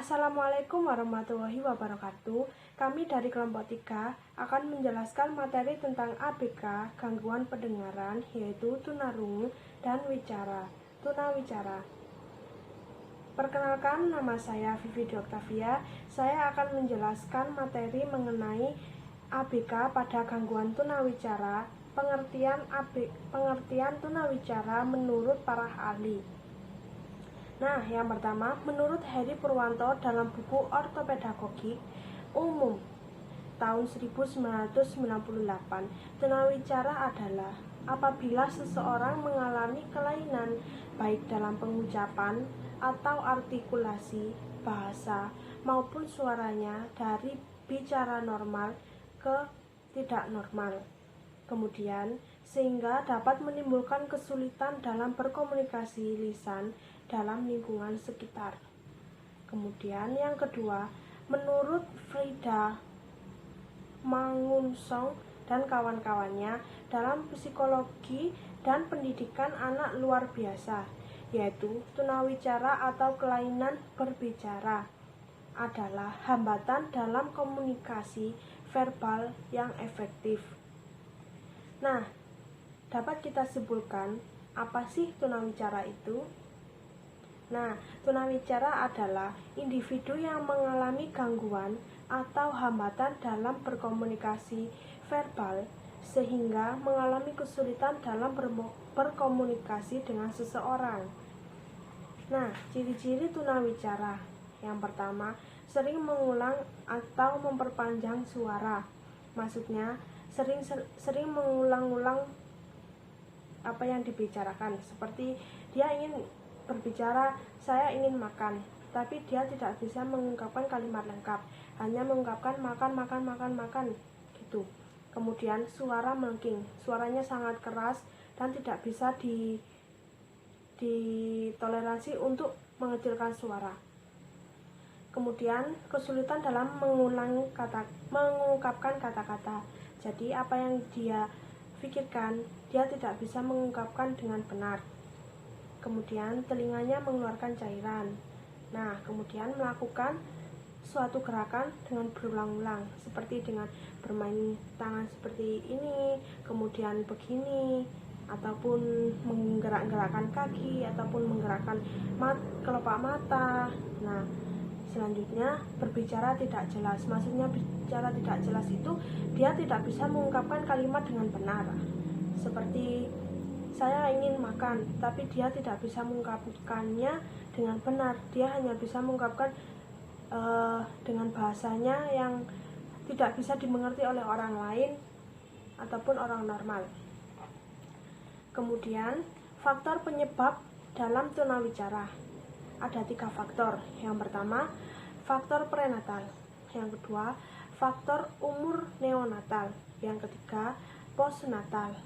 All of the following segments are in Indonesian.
Assalamualaikum warahmatullahi wabarakatuh. Kami dari kelompok 3 akan menjelaskan materi tentang ABK, gangguan pendengaran, yaitu tunarungu dan wicara. Tunawicara. Perkenalkan, nama saya Vivi Octavia. Saya akan menjelaskan materi mengenai ABK pada gangguan tunawicara, pengertian tunawicara menurut para ahli. Nah, yang pertama, menurut Heri Purwanto dalam buku Ortopedagogik Umum tahun 1998, tunawicara adalah apabila seseorang mengalami kelainan baik dalam pengucapan atau artikulasi, bahasa, maupun suaranya dari bicara normal ke tidak normal. Kemudian, sehingga dapat menimbulkan kesulitan dalam berkomunikasi lisan dalam lingkungan sekitar. Kemudian yang kedua, menurut Frida Mangunsong dan kawan-kawannya dalam psikologi dan pendidikan anak luar biasa, yaitu tunawicara atau kelainan berbicara adalah hambatan dalam komunikasi verbal yang efektif. Nah, dapat kita simpulkan apa sih tunawicara itu? Nah, tunawicara adalah individu yang mengalami gangguan atau hambatan dalam berkomunikasi verbal sehingga mengalami kesulitan dalam berkomunikasi dengan seseorang. Nah, ciri-ciri tunawicara. Yang pertama, sering mengulang atau memperpanjang suara. Maksudnya, sering mengulang-ulang apa yang dibicarakan. Seperti dia ingin berbicara, saya ingin makan, tapi dia tidak bisa mengungkapkan kalimat lengkap, hanya mengungkapkan makan gitu. Kemudian suara melengking, suaranya sangat keras dan tidak bisa ditoleransi untuk mengecilkan suara. Kemudian kesulitan dalam mengungkapkan kata-kata. Jadi apa yang dia pikirkan, dia tidak bisa mengungkapkan dengan benar. Kemudian telinganya mengeluarkan cairan. Nah, kemudian melakukan suatu gerakan dengan berulang-ulang, seperti dengan bermain tangan seperti ini, kemudian begini, ataupun menggerak-gerakkan kaki, ataupun menggerakkan kelopak mata. Nah, selanjutnya berbicara tidak jelas. Maksudnya bicara tidak jelas itu dia tidak bisa mengungkapkan kalimat dengan benar. Seperti saya ingin makan, tapi dia tidak bisa mengungkapkannya dengan benar. Dia hanya bisa mengungkapkan dengan bahasanya yang tidak bisa dimengerti oleh orang lain ataupun orang normal. Kemudian, faktor penyebab dalam tunawicara. Ada 3 faktor. Yang pertama, faktor prenatal. Yang kedua, faktor umur neonatal. Yang ketiga, postnatal.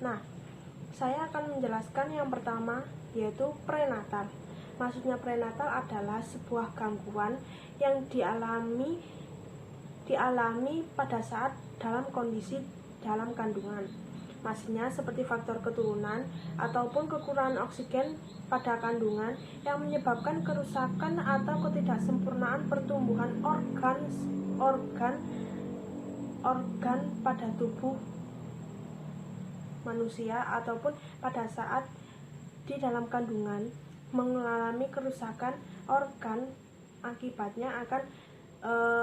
Nah, saya akan menjelaskan yang pertama, yaitu prenatal. Maksudnya prenatal adalah sebuah gangguan yang dialami pada saat dalam kondisi dalam kandungan. Maksudnya seperti faktor keturunan ataupun kekurangan oksigen pada kandungan yang menyebabkan kerusakan atau ketidaksempurnaan pertumbuhan organ pada tubuh manusia, ataupun pada saat di dalam kandungan mengalami kerusakan organ, akibatnya akan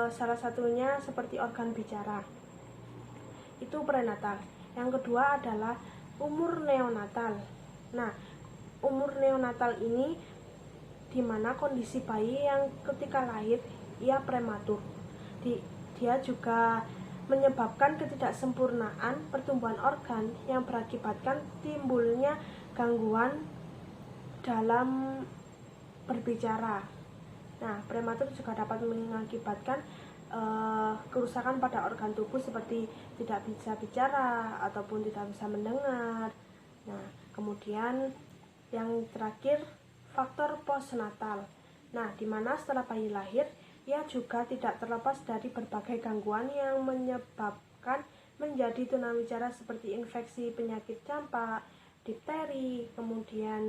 salah satunya seperti organ bicara. Itu prenatal. Yang kedua adalah umur neonatal. Nah, umur neonatal ini dimana kondisi bayi yang ketika lahir ia prematur. Dia juga menyebabkan ketidaksempurnaan pertumbuhan organ yang berakibatkan timbulnya gangguan dalam berbicara. Nah, prematur juga dapat mengakibatkan kerusakan pada organ tubuh seperti tidak bisa bicara ataupun tidak bisa mendengar. Nah, kemudian yang terakhir, faktor postnatal. Nah, dimana setelah bayi lahir ia juga tidak terlepas dari berbagai gangguan yang menyebabkan menjadi tunawicara seperti infeksi penyakit campak, difteri, kemudian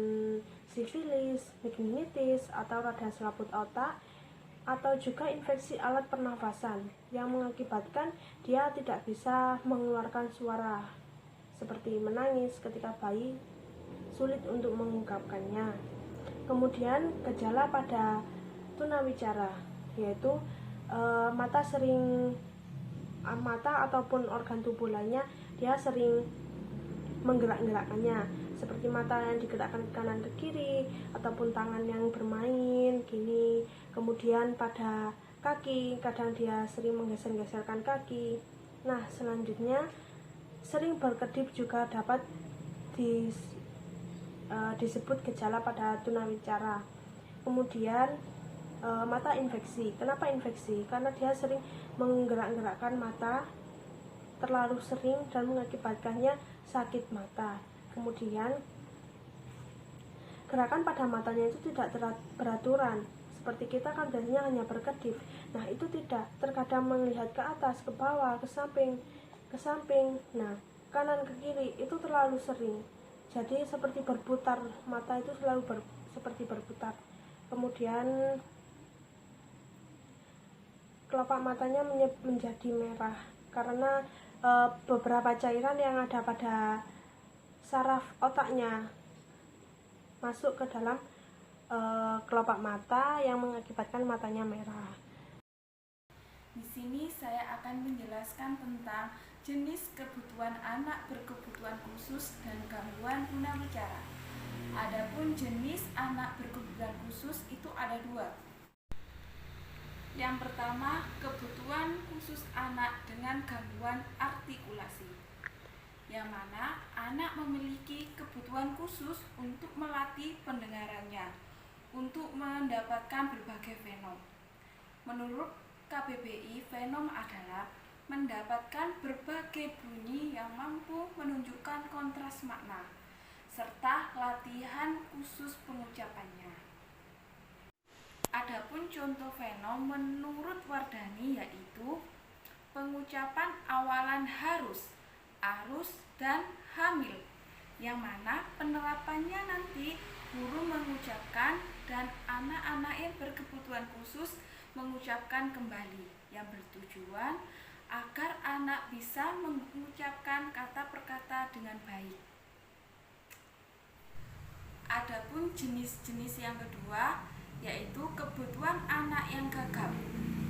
sifilis, meningitis atau radang selaput otak, atau juga infeksi alat pernafasan yang mengakibatkan dia tidak bisa mengeluarkan suara seperti menangis ketika bayi sulit untuk mengungkapkannya. Kemudian gejala pada tunawicara yaitu mata ataupun organ tubuh lainnya dia sering menggerak-gerakkannya, seperti mata yang digerakkan ke kanan ke kiri ataupun tangan yang bermain gini. Kemudian pada kaki kadang dia sering menggeser-geserkan kaki. Nah, selanjutnya sering berkedip juga dapat disebut gejala pada tunawicara. Kemudian mata infeksi. Kenapa infeksi? Karena dia sering menggerak-gerakkan mata terlalu sering dan mengakibatkannya sakit mata. Kemudian gerakan pada matanya itu tidak beraturan. Seperti kita kan biasanya hanya berkedip. Nah, itu tidak. Terkadang melihat ke atas, ke bawah, ke samping. Nah, kanan ke kiri itu terlalu sering. Jadi seperti berputar, mata itu selalu seperti berputar. Kemudian kelopak matanya menjadi merah karena beberapa cairan yang ada pada saraf otaknya masuk ke dalam kelopak mata yang mengakibatkan matanya merah. Di sini saya akan menjelaskan tentang jenis kebutuhan anak berkebutuhan khusus dan gangguan tunawicara. Adapun jenis anak berkebutuhan khusus itu ada 2. Yang pertama, kebutuhan khusus anak dengan gangguan artikulasi, yang mana anak memiliki kebutuhan khusus untuk melatih pendengarannya, untuk mendapatkan berbagai fenom. Menurut KBBI, fenom adalah mendapatkan berbagai bunyi yang mampu menunjukkan kontras makna, serta latihan khusus pengucapannya. Adapun contoh fenom menurut Wardani yaitu pengucapan awalan harus, arus, dan hamil, yang mana penerapannya nanti guru mengucapkan dan anak-anak yang berkebutuhan khusus mengucapkan kembali, yang bertujuan agar anak bisa mengucapkan kata per kata dengan baik. Adapun jenis-jenis yang kedua yaitu kebutuhan anak yang gagap.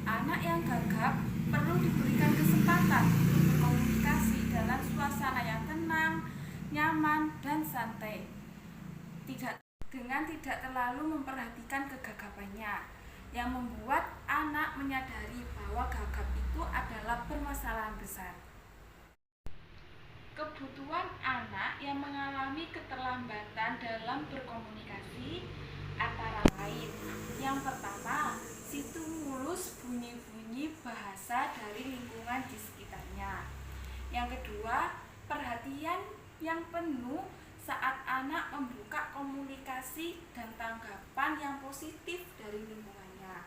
Anak yang gagap perlu diberikan kesempatan untuk berkomunikasi dalam suasana yang tenang, nyaman, dan santai, dengan tidak terlalu memperhatikan kegagapannya, yang membuat anak menyadari bahwa gagap itu adalah permasalahan besar. Kebutuhan anak yang mengalami keterlambatan dalam berkomunikasi antara lain, yang pertama, stimulus bunyi-bunyi bahasa dari lingkungan di sekitarnya. Yang kedua, perhatian yang penuh saat anak membuka komunikasi dan tanggapan yang positif dari lingkungannya.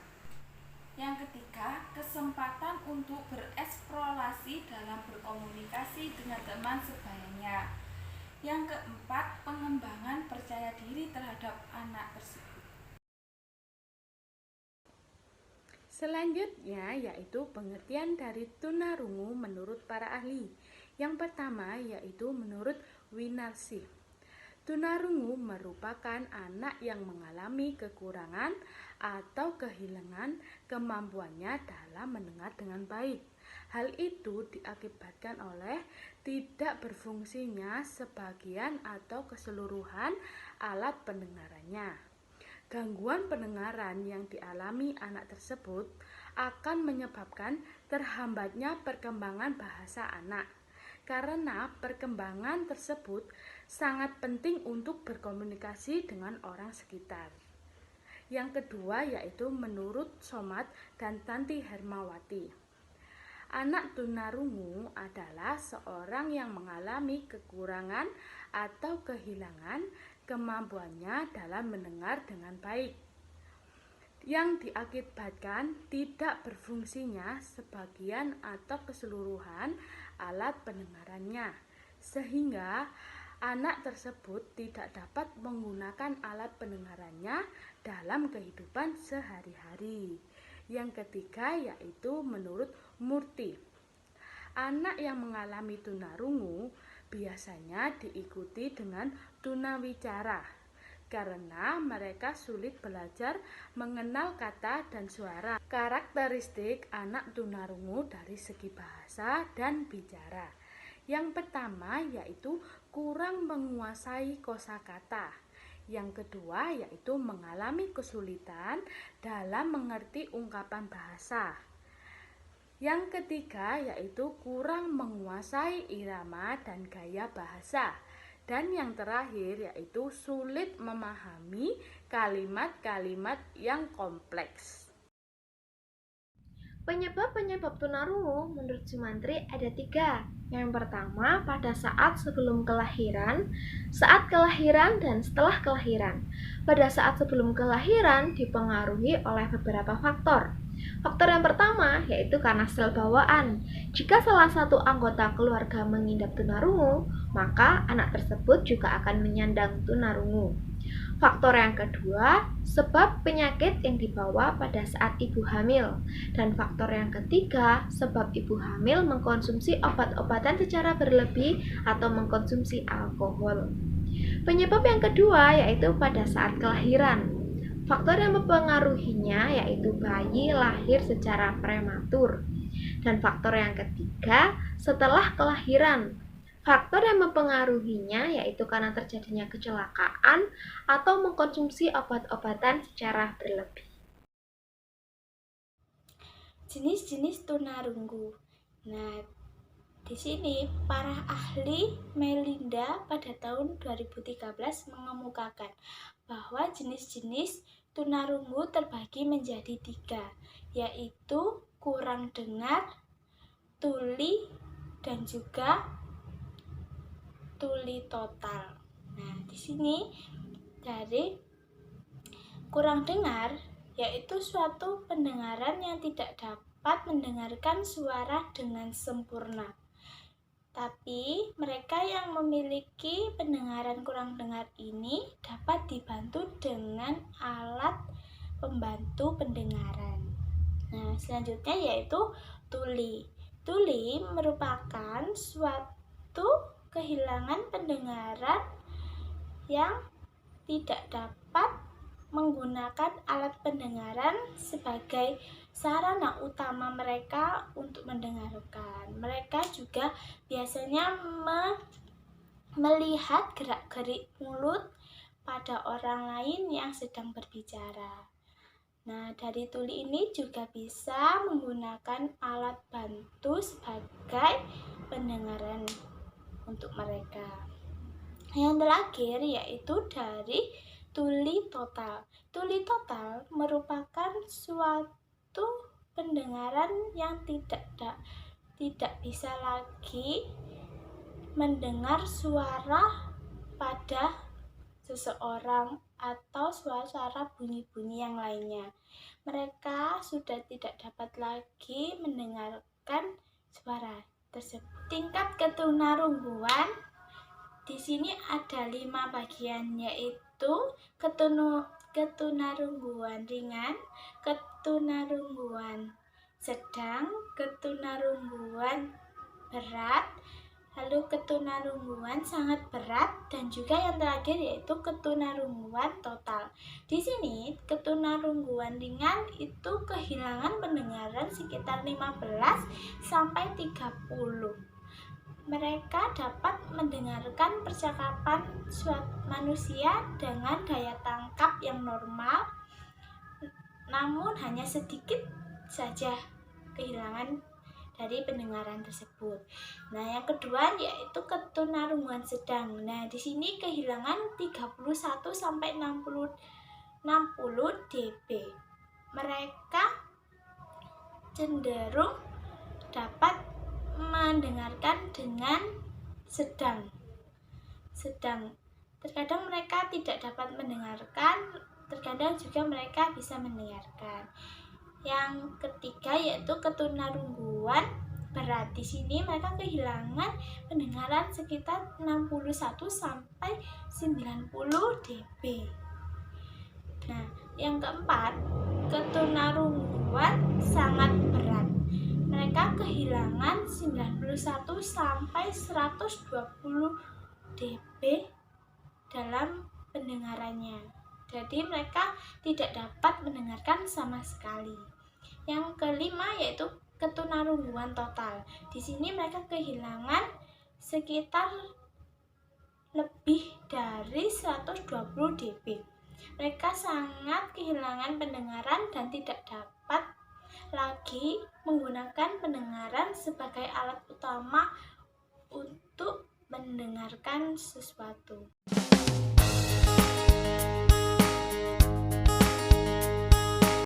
Yang ketiga, kesempatan untuk bereksplorasi dalam berkomunikasi dengan teman sebayanya. Yang keempat, pengembangan percaya diri terhadap anak tersebut. Selanjutnya yaitu pengertian dari tunarungu menurut para ahli. Yang pertama yaitu menurut Winarsih. Tunarungu merupakan anak yang mengalami kekurangan atau kehilangan kemampuannya dalam mendengar dengan baik. Hal itu diakibatkan oleh tidak berfungsinya sebagian atau keseluruhan alat pendengarannya. Gangguan pendengaran yang dialami anak tersebut akan menyebabkan terhambatnya perkembangan bahasa anak, karena perkembangan tersebut sangat penting untuk berkomunikasi dengan orang sekitar. Yang kedua yaitu menurut Somat dan Tanti Hermawati. Anak tunarungu adalah seorang yang mengalami kekurangan atau kehilangan kemampuannya dalam mendengar dengan baik, yang diakibatkan tidak berfungsinya sebagian atau keseluruhan alat pendengarannya, sehingga anak tersebut tidak dapat menggunakan alat pendengarannya dalam kehidupan sehari-hari. Yang ketiga yaitu menurut Murti. Anak yang mengalami tunarungu biasanya diikuti dengan tunawicara karena mereka sulit belajar mengenal kata dan suara. Karakteristik anak tunarungu dari segi bahasa dan bicara. Yang pertama yaitu kurang menguasai kosakata. Yang kedua yaitu mengalami kesulitan dalam mengerti ungkapan bahasa. Yang ketiga yaitu kurang menguasai irama dan gaya bahasa. Dan yang terakhir yaitu sulit memahami kalimat-kalimat yang kompleks. Penyebab-penyebab tunarungu menurut Sumantri ada 3. Yang pertama pada saat sebelum kelahiran, saat kelahiran, dan setelah kelahiran. Pada saat sebelum kelahiran dipengaruhi oleh beberapa faktor. Faktor yang pertama yaitu karena sel bawaan. Jika salah satu anggota keluarga mengidap tunarungu, maka anak tersebut juga akan menyandang tunarungu. Faktor yang kedua, sebab penyakit yang dibawa pada saat ibu hamil. Dan faktor yang ketiga, sebab ibu hamil mengkonsumsi obat-obatan secara berlebih atau mengkonsumsi alkohol. Penyebab yang kedua yaitu pada saat kelahiran. Faktor yang mempengaruhinya yaitu bayi lahir secara prematur. Dan faktor yang ketiga, setelah kelahiran. Faktor yang mempengaruhinya yaitu karena terjadinya kecelakaan atau mengkonsumsi obat-obatan secara berlebih. Jenis-jenis tunarunggu. Nah, di sini para ahli Melinda pada tahun 2013 mengemukakan bahwa jenis-jenis tunarunggu terbagi menjadi 3, yaitu kurang dengar, tuli, dan juga tuli total. Nah, di sini dari kurang dengar yaitu suatu pendengaran yang tidak dapat mendengarkan suara dengan sempurna. Tapi mereka yang memiliki pendengaran kurang dengar ini dapat dibantu dengan alat pembantu pendengaran. Nah, selanjutnya yaitu tuli. Tuli merupakan suatu kehilangan pendengaran yang tidak dapat menggunakan alat pendengaran sebagai sarana utama mereka untuk mendengarkan. Mereka juga biasanya melihat gerak-gerik mulut pada orang lain yang sedang berbicara. Nah, dari tuli ini juga bisa menggunakan alat bantu sebagai pendengaran untuk mereka. Yang terakhir yaitu dari tuli total. Tuli total merupakan suatu pendengaran yang tidak bisa lagi mendengar suara pada seseorang atau suara bunyi-bunyi yang lainnya. Mereka sudah tidak dapat lagi mendengarkan suara tersebut. Tingkat ketunarungguan di sini ada 5 bagian, yaitu ketunarungguan ringan, ketunarungguan sedang, ketunarungguan berat, lalu ketunarungguan sangat berat, dan juga yang terakhir yaitu ketunarungguan total. Di sini ketunarungguan ringan itu kehilangan pendengaran sekitar 15 sampai 30. Mereka dapat mendengarkan percakapan manusia dengan daya tangkap yang normal, namun hanya sedikit saja kehilangan dari pendengaran tersebut. Nah, yang kedua yaitu ketunarungguan sedang. Nah, di sini kehilangan 31 sampai 60 dB. Mereka cenderung dapat mendengarkan dengan sedang. Terkadang mereka tidak dapat mendengarkan, terkadang juga mereka bisa mendengarkan. Yang ketiga yaitu ketunarungguan berat. Di sini mereka kehilangan pendengaran sekitar 61 sampai 90 dB. Nah, yang keempat, ketunarungguan tunarungguan sangat berat. Mereka kehilangan 91 sampai 120 dB dalam pendengarannya. Jadi mereka tidak dapat mendengarkan sama sekali. Yang kelima yaitu ketunarungguan total. Di sini mereka kehilangan sekitar lebih dari 120 dB. Mereka sangat kehilangan pendengaran dan tidak dapat lagi menggunakan pendengaran sebagai alat utama untuk mendengarkan sesuatu.